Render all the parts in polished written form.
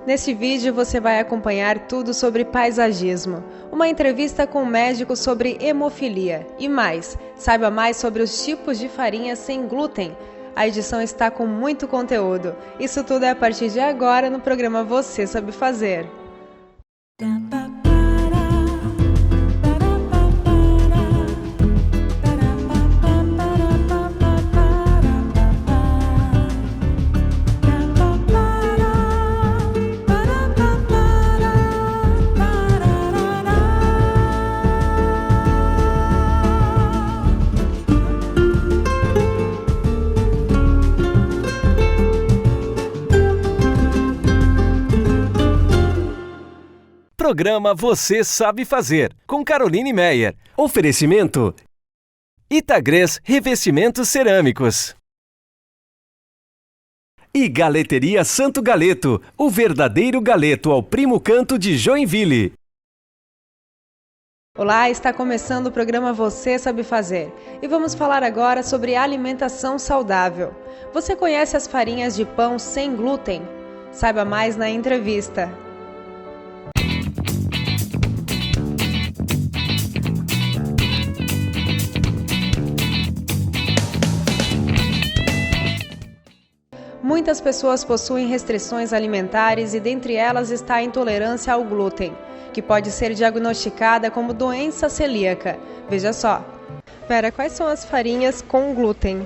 Neste vídeo você vai acompanhar tudo sobre paisagismo, uma entrevista com um médico sobre hemofilia e mais, saiba mais sobre os tipos de farinha sem glúten. A edição está com muito conteúdo. Isso tudo é a partir de agora no programa Você Sabe Fazer. Programa Você Sabe Fazer, com Caroline Meyer. Oferecimento Itagres Revestimentos Cerâmicos. E Galeteria Santo Galeto, o verdadeiro galeto ao primo canto de Joinville. Olá, está começando o programa Você Sabe Fazer e vamos falar agora sobre alimentação saudável. Você conhece as farinhas de pão sem glúten? Saiba mais na entrevista. Muitas pessoas possuem restrições alimentares e dentre elas está a intolerância ao glúten, que pode ser diagnosticada como doença celíaca. Veja só. Vera, quais são as farinhas com glúten?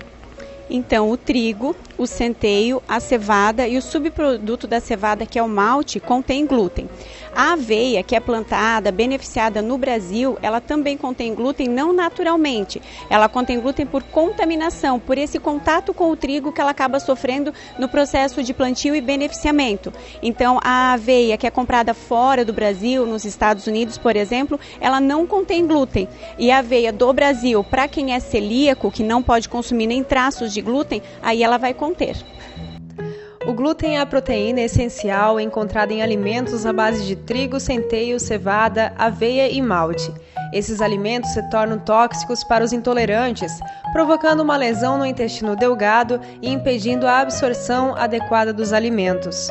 Então, o trigo, o centeio, a cevada e o subproduto da cevada, que é o malte, contém glúten. A aveia, que é plantada, beneficiada no Brasil, ela também contém glúten não naturalmente. Ela contém glúten por contaminação, por esse contato com o trigo que ela acaba sofrendo no processo de plantio e beneficiamento. Então, a aveia, que é comprada fora do Brasil, nos Estados Unidos, por exemplo, ela não contém glúten. E a aveia do Brasil, para quem é celíaco, que não pode consumir nem traços de glúten, aí ela vai conter. O glúten é a proteína essencial encontrada em alimentos à base de trigo, centeio, cevada, aveia e malte. Esses alimentos se tornam tóxicos para os intolerantes, provocando uma lesão no intestino delgado e impedindo a absorção adequada dos alimentos.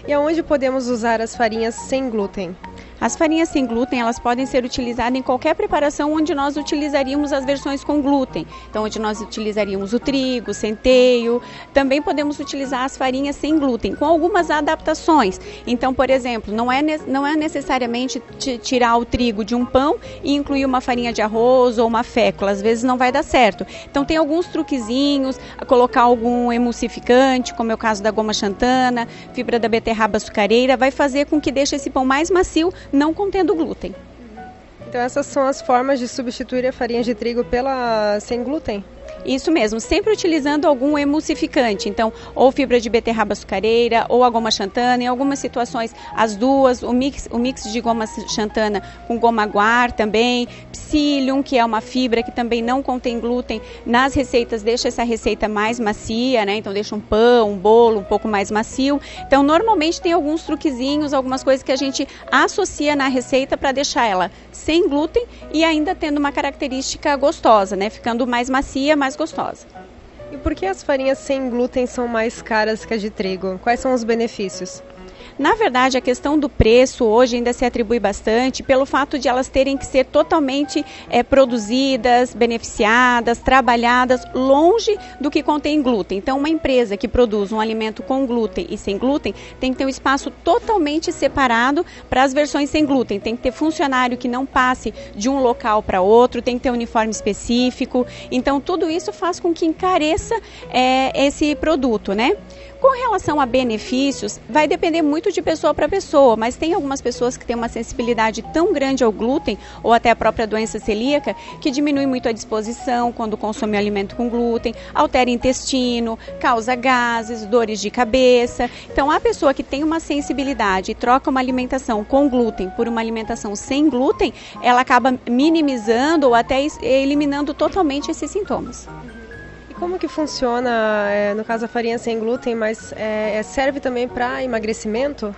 E aonde podemos usar as farinhas sem glúten? As farinhas sem glúten, elas podem ser utilizadas em qualquer preparação onde nós utilizaríamos as versões com glúten. Então, onde nós utilizaríamos o trigo, o centeio. Também podemos utilizar as farinhas sem glúten, com algumas adaptações. Então, por exemplo, não é necessariamente tirar o trigo de um pão e incluir uma farinha de arroz ou uma fécula. Às vezes não vai dar certo. Então, tem alguns truquezinhos, colocar algum emulsificante, como é o caso da goma xantana, fibra da beterraba açucareira, vai fazer com que deixe esse pão mais macio, não contendo glúten. Então essas são as formas de substituir a farinha de trigo pela sem glúten? Isso mesmo, sempre utilizando algum emulsificante, então ou fibra de beterraba açucareira ou a goma xantana, em algumas situações as duas, o mix de goma xantana com goma guar também, psyllium, que é uma fibra que também não contém glúten, nas receitas deixa essa receita mais macia, né? Então deixa um pão, um bolo um pouco mais macio. Então normalmente tem alguns truquezinhos, algumas coisas que a gente associa na receita para deixar ela sem glúten e ainda tendo uma característica gostosa, né? Ficando mais macia, mais gostosa. E por que as farinhas sem glúten são mais caras que as de trigo? Quais são os benefícios? Na verdade, a questão do preço hoje ainda se atribui bastante pelo fato de elas terem que ser totalmente produzidas, beneficiadas, trabalhadas longe do que contém glúten. Então, uma empresa que produz um alimento com glúten e sem glúten tem que ter um espaço totalmente separado para as versões sem glúten. Tem que ter funcionário que não passe de um local para outro, tem que ter um uniforme específico. Então, tudo isso faz com que encareça esse produto, né? Com relação a benefícios, vai depender muito de pessoa para pessoa, mas tem algumas pessoas que têm uma sensibilidade tão grande ao glúten, ou até a própria doença celíaca, que diminui muito a disposição quando consome alimento com glúten, altera o intestino, causa gases, dores de cabeça. Então, a pessoa que tem uma sensibilidade e troca uma alimentação com glúten por uma alimentação sem glúten, ela acaba minimizando ou até eliminando totalmente esses sintomas. Como que funciona, no caso a farinha sem glúten, mas serve também para emagrecimento?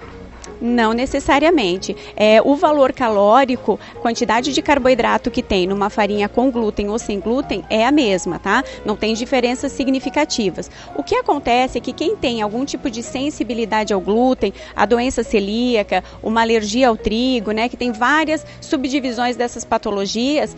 Não necessariamente. O valor calórico, quantidade de carboidrato que tem numa farinha com glúten ou sem glúten é a mesma, tá? Não tem diferenças significativas. O que acontece é que quem tem algum tipo de sensibilidade ao glúten, a doença celíaca, uma alergia ao trigo, né, que tem várias subdivisões dessas patologias,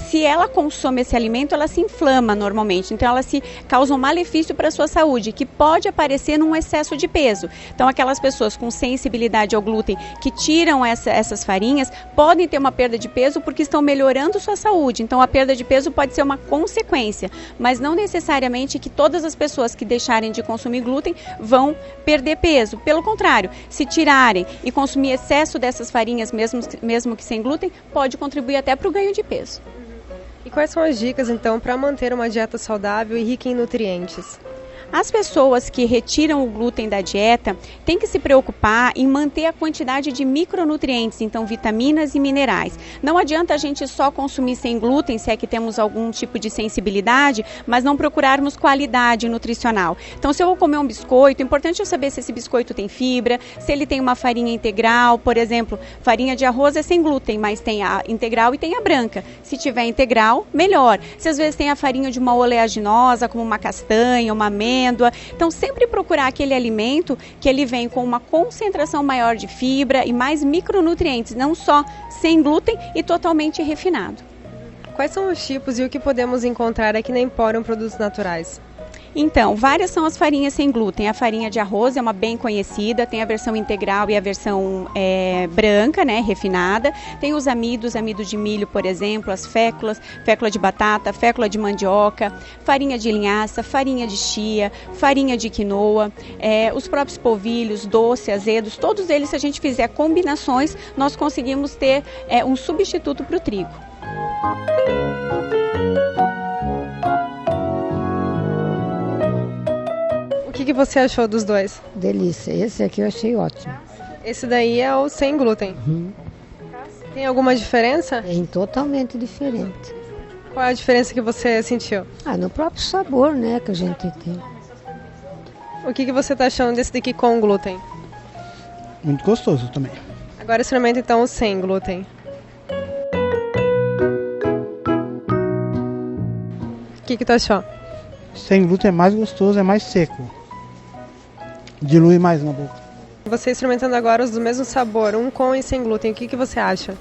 se ela consome esse alimento, ela se inflama normalmente. Então, ela se causa um malefício para a sua saúde, que pode aparecer num excesso de peso. Então, aquelas pessoas com sensibilidade ao glúten que tiram essas farinhas podem ter uma perda de peso porque estão melhorando sua saúde. Então, a perda de peso pode ser uma consequência, mas não necessariamente que todas as pessoas que deixarem de consumir glúten vão perder peso. Pelo contrário, se tirarem e consumir excesso dessas farinhas, mesmo que sem glúten, pode contribuir até para o ganho de peso. E quais são as dicas, então, para manter uma dieta saudável e rica em nutrientes? As pessoas que retiram o glúten da dieta têm que se preocupar em manter a quantidade de micronutrientes, então vitaminas e minerais. Não adianta a gente só consumir sem glúten, se é que temos algum tipo de sensibilidade, mas não procurarmos qualidade nutricional. Então, se eu vou comer um biscoito, é importante eu saber se esse biscoito tem fibra, se ele tem uma farinha integral, por exemplo, farinha de arroz é sem glúten, mas tem a integral e tem a branca. Se tiver integral, melhor. Se às vezes tem a farinha de uma oleaginosa, como uma castanha, uma amêndoa. Então, sempre procurar aquele alimento que ele vem com uma concentração maior de fibra e mais micronutrientes, não só sem glúten e totalmente refinado. Quais são os tipos e o que podemos encontrar aqui na Emporium Produtos Naturais? Então, várias são as farinhas sem glúten. A farinha de arroz é uma bem conhecida, tem a versão integral e a versão branca, né, refinada. Tem os amidos, amido de milho, por exemplo, as féculas, fécula de batata, fécula de mandioca, farinha de linhaça, farinha de chia, farinha de quinoa, os próprios polvilhos, doce, azedos, todos eles, se a gente fizer combinações, nós conseguimos ter um substituto para o trigo. O que você achou dos dois? Delícia. Esse aqui eu achei ótimo. Esse daí é o sem glúten. Tem alguma diferença? É totalmente diferente. Qual é a diferença que você sentiu? No próprio sabor, né, que a gente tem. O que você está achando desse daqui com glúten? Muito gostoso também. Agora experimenta então o sem glúten. O que tu achou? Sem glúten é mais gostoso, é mais seco. Dilui mais na boca. Você experimentando agora os do mesmo sabor, um com e sem glúten, o que você acha?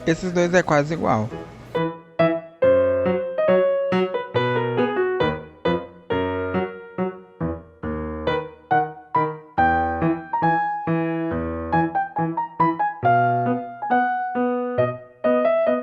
Esses dois é quase igual.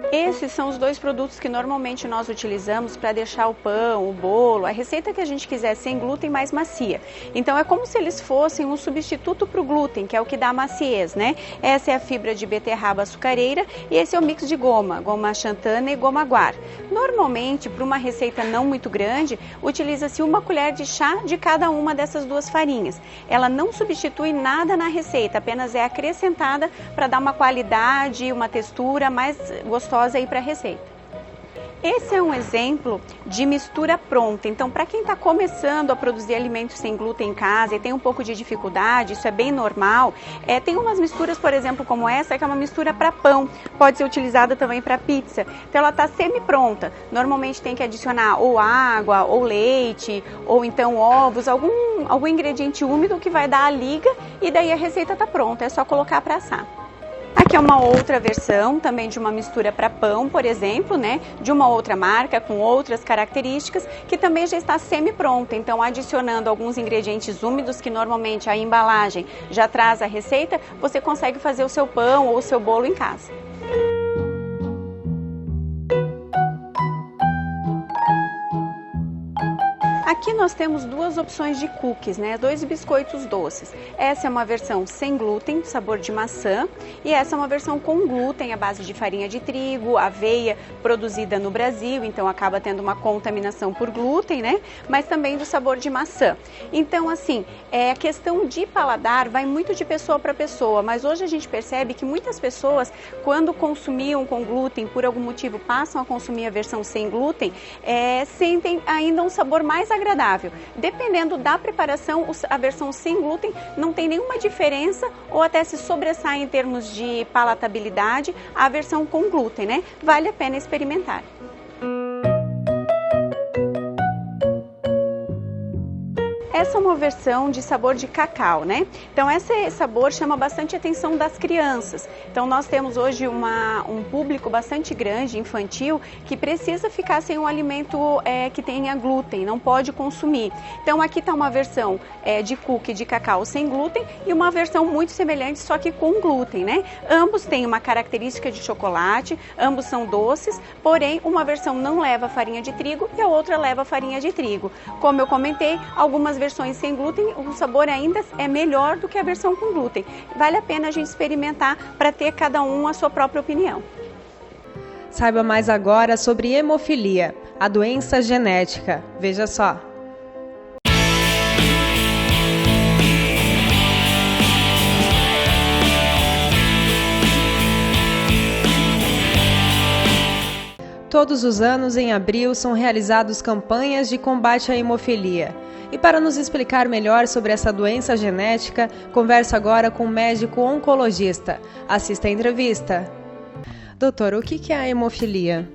Esses são os dois produtos que normalmente nós utilizamos para deixar o pão, o bolo, a receita que a gente quiser sem glúten mais macia. Então é como se eles fossem um substituto para o glúten, que é o que dá maciez, né? Essa é a fibra de beterraba açucareira e esse é o mix de goma xantana e goma guar. Normalmente, para uma receita não muito grande, utiliza-se 1 colher de chá de cada uma dessas duas farinhas. Ela não substitui nada na receita, apenas é acrescentada para dar uma qualidade, uma textura mais gostosa aí para a receita. Esse é um exemplo de mistura pronta. Então, para quem está começando a produzir alimentos sem glúten em casa e tem um pouco de dificuldade, isso é bem normal. Tem umas misturas, por exemplo, como essa, que é uma mistura para pão. Pode ser utilizada também para pizza. Então, ela está semi-pronta. Normalmente tem que adicionar ou água, ou leite, ou então ovos, algum ingrediente úmido que vai dar a liga e daí a receita está pronta. É só colocar para assar. Aqui é uma outra versão, também de uma mistura para pão, por exemplo, né? De uma outra marca, com outras características, que também já está semi-pronta. Então, adicionando alguns ingredientes úmidos, que normalmente a embalagem já traz a receita, você consegue fazer o seu pão ou o seu bolo em casa. Aqui nós temos duas opções de cookies, né? 2 biscoitos doces. Essa é uma versão sem glúten, sabor de maçã, e essa é uma versão com glúten, à base de farinha de trigo, aveia, produzida no Brasil, então acaba tendo uma contaminação por glúten, né? Mas também do sabor de maçã. Então, assim, a questão de paladar vai muito de pessoa para pessoa, mas hoje a gente percebe que muitas pessoas, quando consumiam com glúten, por algum motivo passam a consumir a versão sem glúten, sentem ainda um sabor mais agradável. Dependendo da preparação, a versão sem glúten não tem nenhuma diferença ou até se sobressai em termos de palatabilidade a versão com glúten, né? Vale a pena experimentar. Essa é uma versão de sabor de cacau, né? Então esse sabor chama bastante a atenção das crianças. Então nós temos hoje um público bastante grande, infantil, que precisa ficar sem um alimento que tenha glúten, não pode consumir. Então aqui está uma versão de cookie de cacau sem glúten e uma versão muito semelhante, só que com glúten, né? Ambos têm uma característica de chocolate, ambos são doces, porém uma versão não leva farinha de trigo e a outra leva farinha de trigo. Como eu comentei, algumas versões sem glúten, o sabor ainda é melhor do que a versão com glúten. Vale a pena a gente experimentar para ter cada um a sua própria opinião. Saiba mais agora sobre hemofilia, a doença genética. Veja só. Todos os anos, em abril, são realizadas campanhas de combate à hemofilia. E para nos explicar melhor sobre essa doença genética, converso agora com um médico oncologista. Assista a entrevista. Doutor, o que é a hemofilia?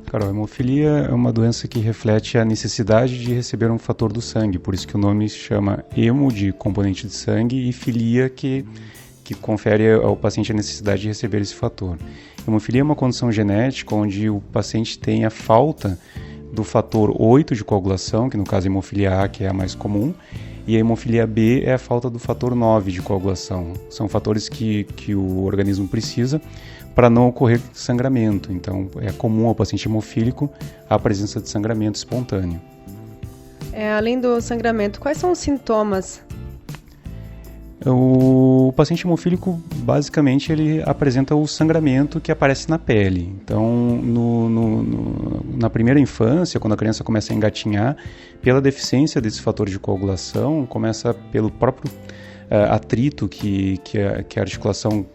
Carol, a hemofilia é uma doença que reflete a necessidade de receber um fator do sangue, por isso que o nome se chama hemo, de componente de sangue, e filia, que confere ao paciente a necessidade de receber esse fator. Hemofilia é uma condição genética onde o paciente tem a falta do fator 8 de coagulação, que no caso é a hemofilia A, que é a mais comum, e a hemofilia B é a falta do fator 9 de coagulação. São fatores que o organismo precisa para não ocorrer sangramento. Então, é comum ao paciente hemofílico a presença de sangramento espontâneo. Além do sangramento, quais são os sintomas? O paciente hemofílico, basicamente, ele apresenta o sangramento que aparece na pele. Então, na primeira infância, quando a criança começa a engatinhar, pela deficiência desse fator de coagulação, começa pelo próprio atrito que a articulação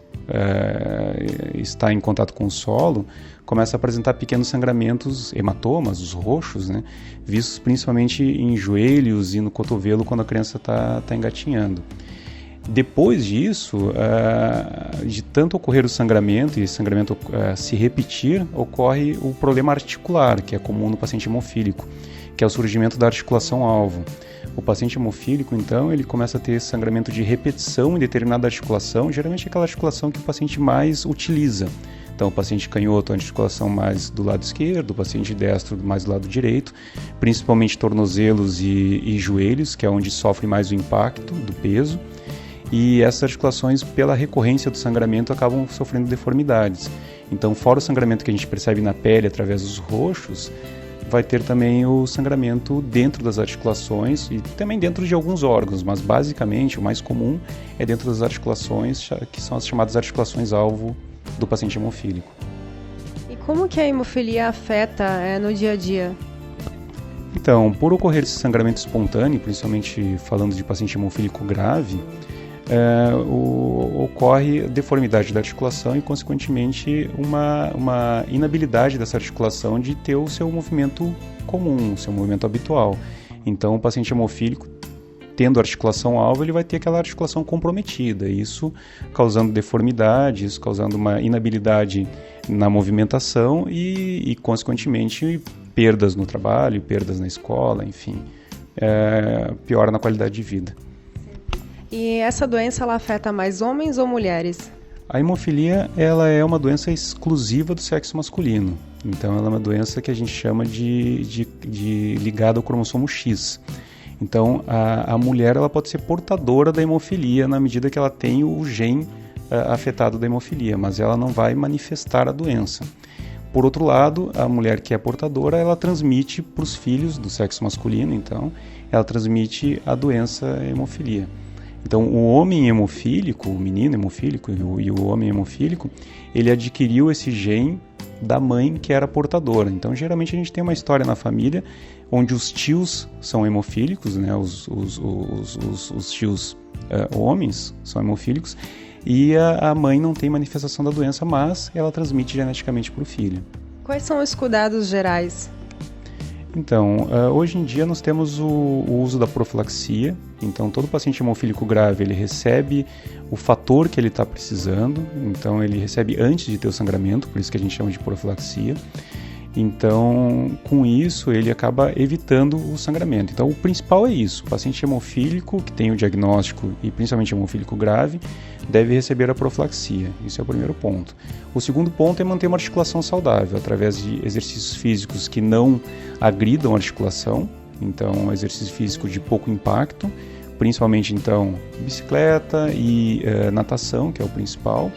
está em contato com o solo, começa a apresentar pequenos sangramentos, hematomas, os roxos, né, vistos principalmente em joelhos e no cotovelo quando a criança está engatinhando. Depois disso, de tanto ocorrer o sangramento e esse sangramento se repetir, ocorre o problema articular, que é comum no paciente hemofílico, que é o surgimento da articulação-alvo. O paciente hemofílico, então, ele começa a ter sangramento de repetição em determinada articulação, geralmente aquela articulação que o paciente mais utiliza. Então, o paciente canhoto, a articulação mais do lado esquerdo, o paciente destro mais do lado direito, principalmente tornozelos e joelhos, que é onde sofre mais o impacto do peso. E essas articulações, pela recorrência do sangramento, acabam sofrendo deformidades. Então, fora o sangramento que a gente percebe na pele através dos roxos, vai ter também o sangramento dentro das articulações e também dentro de alguns órgãos, mas basicamente o mais comum é dentro das articulações, que são as chamadas articulações-alvo do paciente hemofílico. E como que a hemofilia afeta no dia a dia? Então, por ocorrer esse sangramento espontâneo, principalmente falando de paciente hemofílico grave, ocorre deformidade da articulação e, consequentemente, uma inabilidade dessa articulação de ter o seu movimento comum, o seu movimento habitual. Então, o paciente hemofílico, tendo a articulação-alvo, ele vai ter aquela articulação comprometida, isso causando deformidade, isso causando uma inabilidade na movimentação e consequentemente, perdas no trabalho, perdas na escola, enfim, piora na qualidade de vida. E essa doença, ela afeta mais homens ou mulheres? A hemofilia, ela é uma doença exclusiva do sexo masculino. Então, ela é uma doença que a gente chama de ligada ao cromossomo X. Então, a mulher, ela pode ser portadora da hemofilia na medida que ela tem o gene afetado da hemofilia, mas ela não vai manifestar a doença. Por outro lado, a mulher que é portadora, ela transmite para os filhos do sexo masculino, então, ela transmite a doença hemofilia. Então, o homem hemofílico, o menino hemofílico e o homem hemofílico, ele adquiriu esse gene da mãe que era portadora. Então, geralmente a gente tem uma história na família onde os tios são hemofílicos, né? Os tios homens são hemofílicos e a mãe não tem manifestação da doença, mas ela transmite geneticamente para o filho. Quais são os cuidados gerais? Então, hoje em dia nós temos o uso da profilaxia. Então, todo paciente hemofílico grave, ele recebe o fator que ele está precisando. Então, ele recebe antes de ter o sangramento, por isso que a gente chama de profilaxia. Então, com isso, ele acaba evitando o sangramento. Então, o principal é isso. O paciente hemofílico, que tem o diagnóstico, e principalmente hemofílico grave, deve receber a profilaxia. Isso é o primeiro ponto. O segundo ponto é manter uma articulação saudável, através de exercícios físicos que não agridam a articulação. Então, exercício físico de pouco impacto, principalmente, então, bicicleta e natação, que é o principal.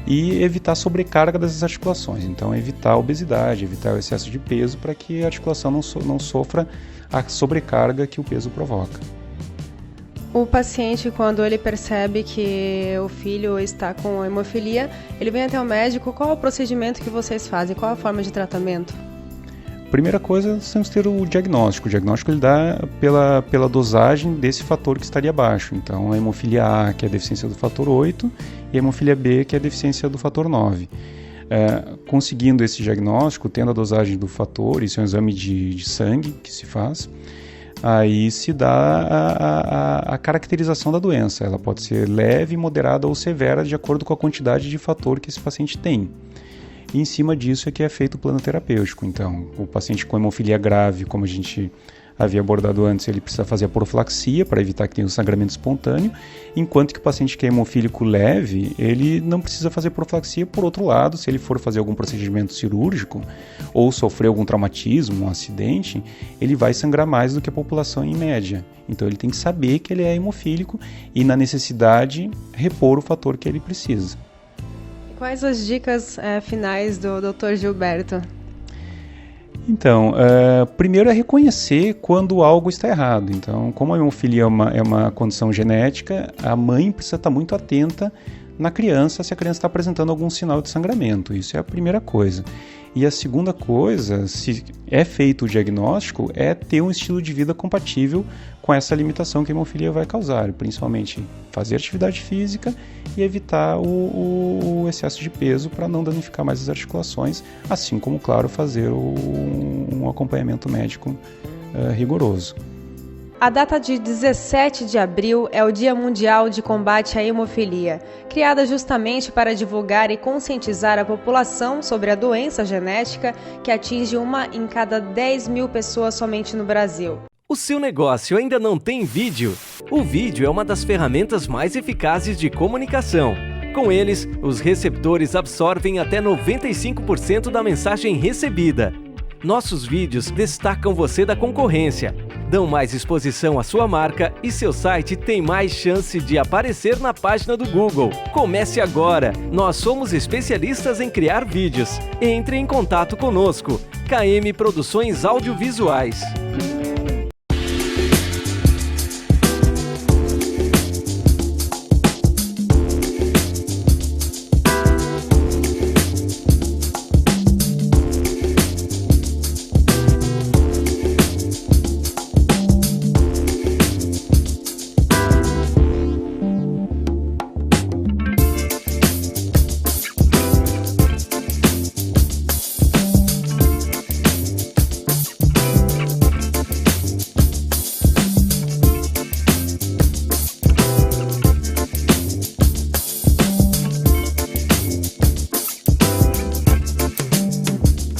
E evitar a sobrecarga das articulações, então evitar a obesidade, evitar o excesso de peso para que a articulação não sofra a sobrecarga que o peso provoca. O paciente, quando ele percebe que o filho está com hemofilia, ele vem até o médico. Qual é o procedimento que vocês fazem? Qual a forma de tratamento? Primeira coisa, nós temos que ter o diagnóstico. O diagnóstico ele dá pela dosagem desse fator que estaria baixo. Então, a hemofilia A, que é a deficiência do fator 8, e a hemofilia B, que é a deficiência do fator 9. Conseguindo esse diagnóstico, tendo a dosagem do fator, isso é um exame de sangue que se faz, aí se dá a caracterização da doença. Ela pode ser leve, moderada ou severa, de acordo com a quantidade de fator que esse paciente tem. E em cima disso é que é feito o plano terapêutico. Então, o paciente com hemofilia grave, como a gente havia abordado antes, ele precisa fazer a profilaxia para evitar que tenha um sangramento espontâneo, enquanto que o paciente que é hemofílico leve, ele não precisa fazer profilaxia. Por outro lado, se ele for fazer algum procedimento cirúrgico ou sofrer algum traumatismo, um acidente, ele vai sangrar mais do que a população em média. Então, ele tem que saber que ele é hemofílico e, na necessidade, repor o fator que ele precisa. Quais as dicas finais do Dr. Gilberto? Então, primeiro é reconhecer quando algo está errado. Então, como a hemofilia é uma condição genética, a mãe precisa estar muito atenta na criança se a criança está apresentando algum sinal de sangramento. Isso é a primeira coisa. E a segunda coisa, se é feito o diagnóstico, é ter um estilo de vida compatível com essa limitação que a hemofilia vai causar, principalmente fazer atividade física e evitar o excesso de peso para não danificar mais as articulações, assim como, claro, fazer um acompanhamento médico rigoroso. A data de 17 de abril é o Dia Mundial de Combate à Hemofilia, criada justamente para divulgar e conscientizar a população sobre a doença genética que atinge 1 em cada 10 mil pessoas somente no Brasil. O seu negócio ainda não tem vídeo? O vídeo é uma das ferramentas mais eficazes de comunicação. Com eles, os receptores absorvem até 95% da mensagem recebida. Nossos vídeos destacam você da concorrência, dão mais exposição à sua marca e seu site tem mais chance de aparecer na página do Google. Comece agora! Nós somos especialistas em criar vídeos. Entre em contato conosco. KM Produções Audiovisuais.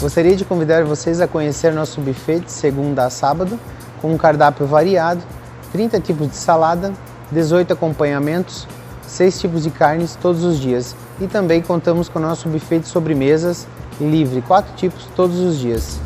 Gostaria de convidar vocês a conhecer nosso buffet de segunda a sábado, com um cardápio variado, 30 tipos de salada, 18 acompanhamentos, 6 tipos de carnes todos os dias. E também contamos com o nosso buffet de sobremesas livre, 4 tipos todos os dias.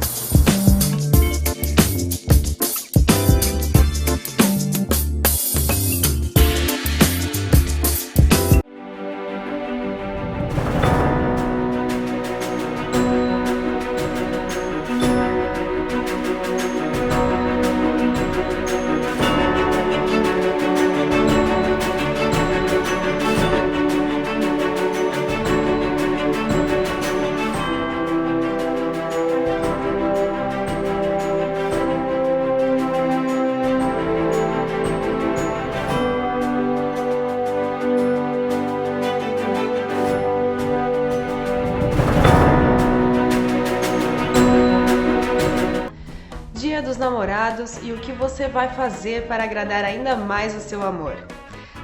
Namorados e o que você vai fazer para agradar ainda mais o seu amor.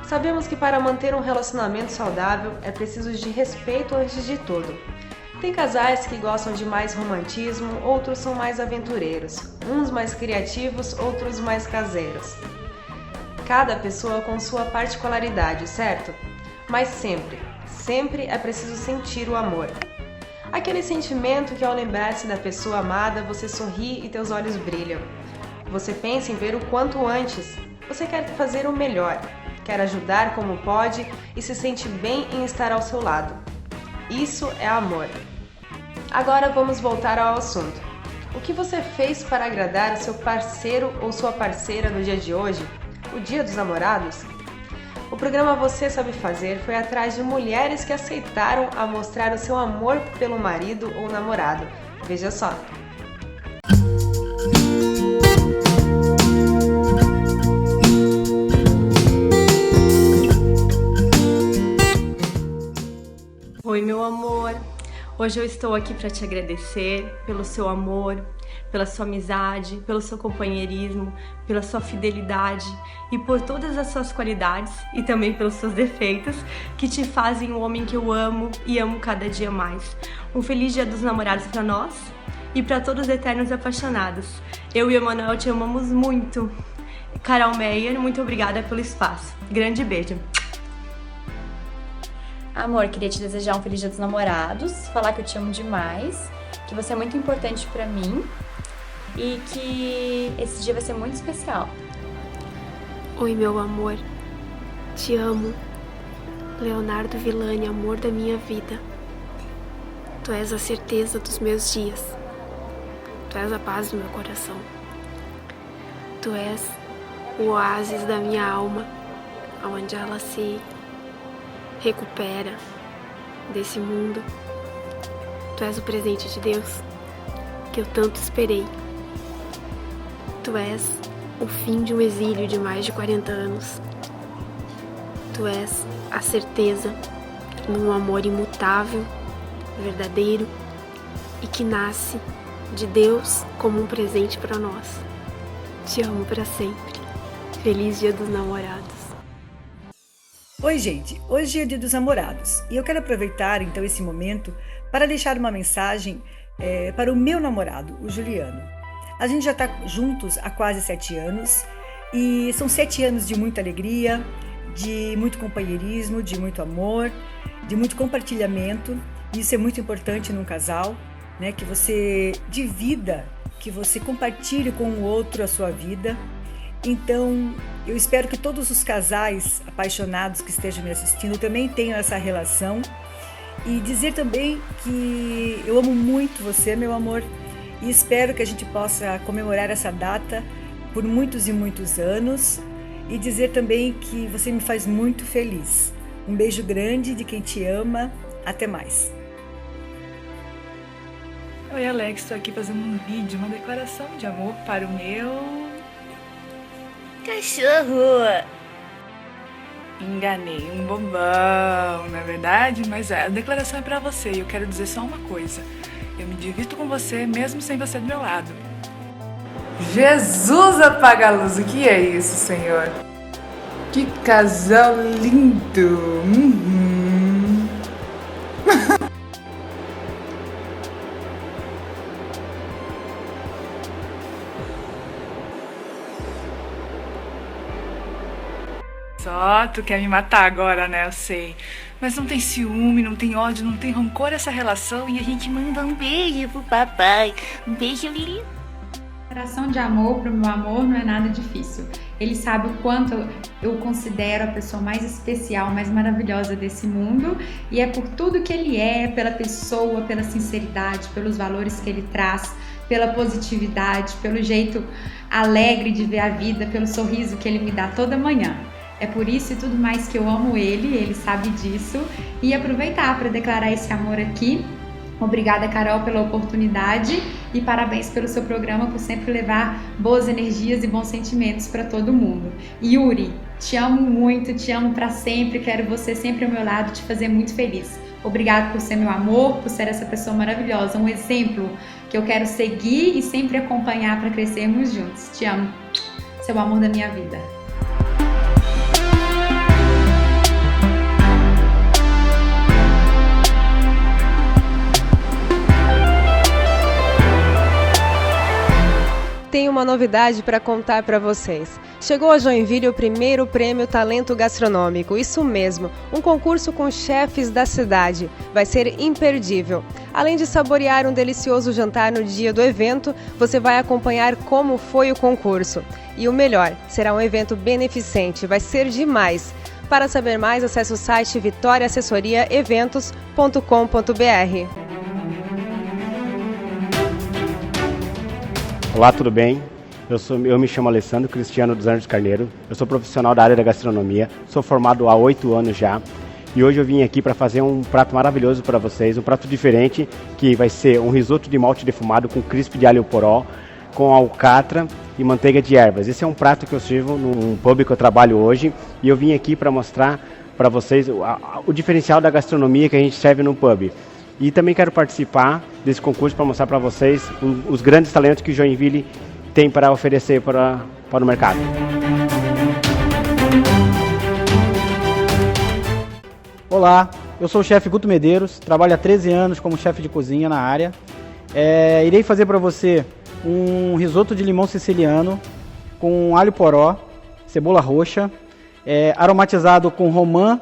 Sabemos que para manter um relacionamento saudável é preciso de respeito antes de tudo. Tem casais que gostam de mais romantismo, outros são mais aventureiros, uns mais criativos, outros mais caseiros. Cada pessoa com sua particularidade, certo? Mas sempre é preciso sentir o amor. Aquele sentimento que ao lembrar-se da pessoa amada, você sorri e teus olhos brilham. Você pensa em ver o quanto antes. Você quer fazer o melhor, quer ajudar como pode e se sente bem em estar ao seu lado. Isso é amor. Agora vamos voltar ao assunto. O que você fez para agradar o seu parceiro ou sua parceira no dia de hoje? O Dia dos Namorados? O programa Você Sabe Fazer foi atrás de mulheres que aceitaram a mostrar o seu amor pelo marido ou namorado. Veja só. Oi, meu amor. Hoje eu estou aqui para te agradecer pelo seu amor, pela sua amizade, pelo seu companheirismo, pela sua fidelidade e por todas as suas qualidades e também pelos seus defeitos que te fazem o homem que eu amo e amo cada dia mais. Um feliz Dia dos Namorados para nós e para todos os eternos apaixonados. Eu e o Emanuel te amamos muito. Carol Meyer, muito obrigada pelo espaço. Grande beijo. Amor, queria te desejar um feliz Dia dos Namorados, falar que eu te amo demais, que você é muito importante pra mim e que esse dia vai ser muito especial. Oi, meu amor, te amo. Leonardo Villani, amor da minha vida. Tu és a certeza dos meus dias. Tu és a paz do meu coração. Tu és o oásis da minha alma, onde ela se recupera desse mundo. Tu és o presente de Deus que eu tanto esperei. Tu és o fim de um exílio de mais de 40 anos. Tu és a certeza num amor imutável, verdadeiro e que nasce de Deus como um presente para nós. Te amo para sempre. Feliz Dia dos Namorados. Oi, gente! Hoje é o Dia dos Namorados e eu quero aproveitar então esse momento para deixar uma mensagem para o meu namorado, o Juliano. A gente já está juntos há quase 7 anos e são 7 anos de muita alegria, de muito companheirismo, de muito amor, de muito compartilhamento. Isso é muito importante num casal, né? Que você divida, que você compartilhe com o outro a sua vida. Então, eu espero que todos os casais apaixonados que estejam me assistindo também tenham essa relação e dizer também que eu amo muito você, meu amor, e espero que a gente possa comemorar essa data por muitos e muitos anos e dizer também que você me faz muito feliz. Um beijo grande de quem te ama. Até mais. Oi, Alex, estou aqui fazendo um vídeo, uma declaração de amor para o meu cachorro. Enganei, um bobão, na verdade, mas a declaração é pra você e eu quero dizer só uma coisa. Eu me divirto com você mesmo sem você do meu lado. Jesus apaga a luz, o que é isso, Senhor? Que casal lindo! Só tu quer me matar agora, né? Eu sei. Mas não tem ciúme, não tem ódio, não tem rancor essa relação e a gente manda um beijo pro papai. Um beijo lindo. Declaração de amor pro meu amor não é nada difícil. Ele sabe o quanto eu considero a pessoa mais especial, mais maravilhosa desse mundo e é por tudo que ele é, pela pessoa, pela sinceridade, pelos valores que ele traz, pela positividade, pelo jeito alegre de ver a vida, pelo sorriso que ele me dá toda manhã. É por isso e tudo mais que eu amo ele sabe disso. E aproveitar para declarar esse amor aqui. Obrigada, Carol, pela oportunidade e parabéns pelo seu programa, por sempre levar boas energias e bons sentimentos para todo mundo. Yuri, te amo muito, te amo para sempre, quero você sempre ao meu lado, te fazer muito feliz. Obrigada por ser meu amor, por ser essa pessoa maravilhosa, um exemplo que eu quero seguir e sempre acompanhar para crescermos juntos. Te amo, seu amor da minha vida. Tenho uma novidade para contar para vocês. Chegou a Joinville o primeiro prêmio Talento Gastronômico, isso mesmo, um concurso com chefes da cidade. Vai ser imperdível. Além de saborear um delicioso jantar no dia do evento, você vai acompanhar como foi o concurso. E o melhor, será um evento beneficente, vai ser demais. Para saber mais, acesse o site vitoriaassessoriaeventos.com.br. Olá, tudo bem? Eu me chamo Alessandro Cristiano dos Anjos Carneiro, eu sou profissional da área da gastronomia, sou formado há 8 anos já e hoje eu vim aqui para fazer um prato maravilhoso para vocês, um prato diferente que vai ser um risoto de malte defumado com crisp de alho poró, com alcatra e manteiga de ervas. Esse é um prato que eu sirvo num pub que eu trabalho hoje e eu vim aqui para mostrar para vocês o diferencial da gastronomia que a gente serve no pub. E também quero participar desse concurso para mostrar para vocês os grandes talentos que Joinville tem para oferecer para o mercado. Olá, eu sou o chefe Guto Medeiros, trabalho há 13 anos como chefe de cozinha na área. Irei fazer para você um risoto de limão siciliano com alho poró, cebola roxa, aromatizado com romã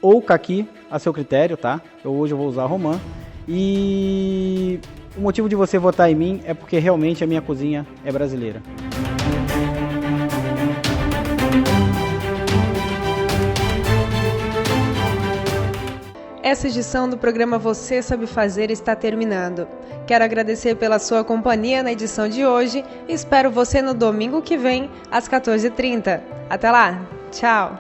ou caqui, a seu critério, tá? Hoje eu vou usar romã. E o motivo de você votar em mim é porque realmente a minha cozinha é brasileira. Essa edição do programa Você Sabe Fazer está terminando. Quero agradecer pela sua companhia na edição de hoje e espero você no domingo que vem, às 14h30. Até lá, tchau!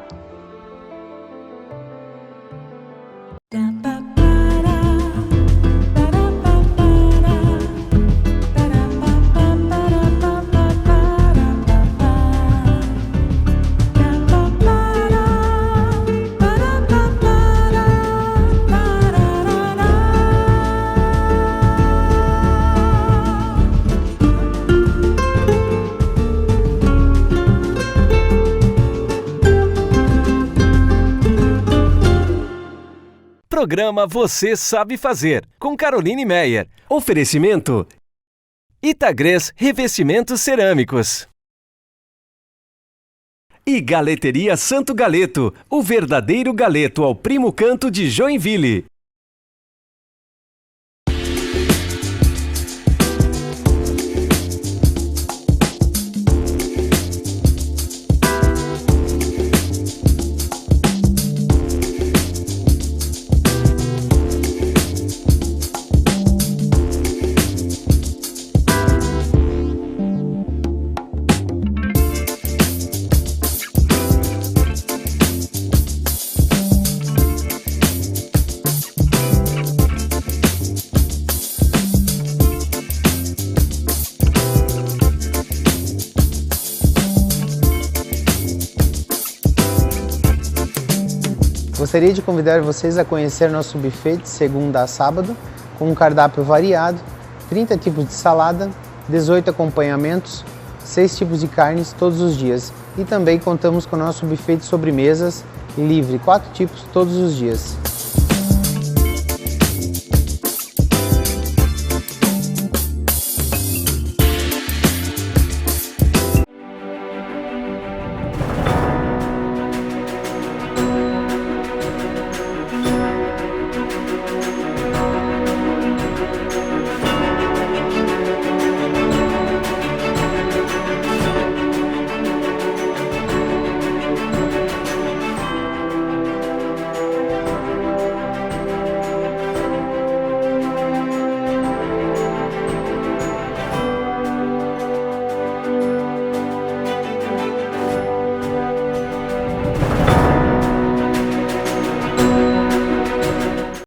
Programa Você Sabe Fazer, com Caroline Meyer. Oferecimento Itagres Revestimentos Cerâmicos. E Galeteria Santo Galeto, o verdadeiro galeto ao primo canto de Joinville. Gostaria de convidar vocês a conhecer nosso buffet de segunda a sábado, com um cardápio variado, 30 tipos de salada, 18 acompanhamentos, 6 tipos de carnes todos os dias. E também contamos com o nosso buffet de sobremesas livre, 4 tipos todos os dias.